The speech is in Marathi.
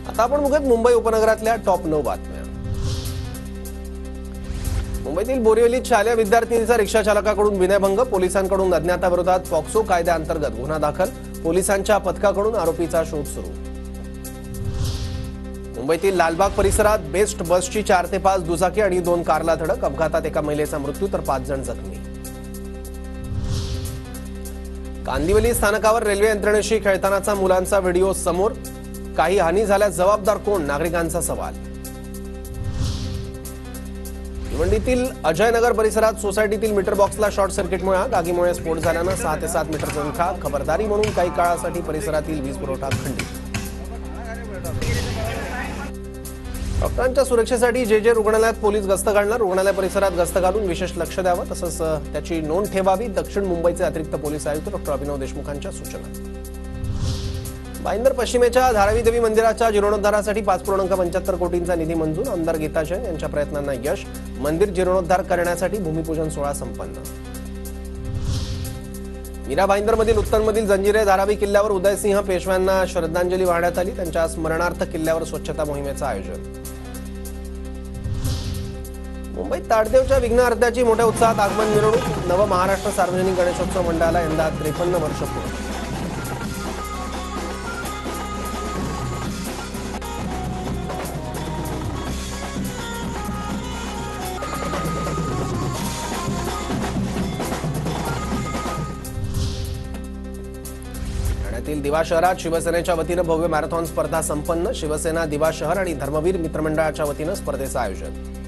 आता आपण बघूयात मुंबई उपनगरातल्या टॉप 9 बातम्या। मुंबईतील बोरिवलीत शालेय विद्यार्थिनीचा रिक्षा चालकाकडून विनयभंग, पोलिसांकडून अज्ञाताविरोधात पॉक्सो कायद्याअंतर्गत गुन्हा दाखल, पोलिसांच्या पथकाकडून आरोपीचा शोध सुरू। मुंबईतील लालबाग परिसरात बेस्ट बसची 4 ते 5 दुचाकी आणि 2 कारला धडक, अपघातात एका महिलेचा मृत्यू तर 5 जण जखमी। कांदिवली स्थानकावर रेल्वे यंत्रणेशी खेळतानाचा मुलांचा व्हिडिओ समोर, काही हानी झाल्यास जबाबदार कोण, नागरिकांचा सवाल। भिवंडीतील अजयनगर परिसरात सोसायटीतील मीटर बॉक्सला शॉर्ट सर्किटमुळे आग, आगीमुळे स्फोट झाल्यानं 6 ते 7 मीटर पंखा, खबरदारी म्हणून काही काळासाठी परिसरातील वीज पुरवठा खंडित। डॉक्टरांच्या सुरक्षेसाठी जे रुग्णालयात पोलीस गस्त घालणार, रुग्णालय परिसरात गस्त घालून विशेष लक्ष द्यावं तसंच त्याची नोंद ठेवावी, दक्षिण मुंबईचे अतिरिक्त पोलीस आयुक्त डॉक्टर अभिनव देशमुखांच्या सूचना। भाईंदर पश्चिमेच्या धारावी देवी मंदिराच्या जीर्णोद्धारासाठी 5.75 कोटींचा निधी मंजूर, आमदार गीता जैन यांच्या प्रयत्नांना यश, मंदिर जीर्णोद्धार करण्यासाठी भूमिपूजन सोहळा संपन्न। मीरा भाईंदरमधील उत्तरमधील जंजिरे धारावी किल्ल्यावर उदयसिंह पेशव्यांना श्रद्धांजली वाहण्यात आली, त्यांच्या स्मरणार्थ किल्ल्यावर स्वच्छता मोहिमेचं आयोजन। मुंबईत ताडदेवच्या विघ्न अर्ध्याची मोठ्या उत्साहात आगमन मिरवणूक, नव महाराष्ट्र सार्वजनिक गणेशोत्सव मंडळाला यंदा 53 वर्ष पूर्ण। ठाण्यातील दिवा शहरात शिवसेनेच्या वतीनं भव्य मॅरेथॉन स्पर्धा संपन्न, शिवसेना दिवा शहर आणि धर्मवीर मित्रमंडळाच्या वतीनं स्पर्धेचं आयोजन।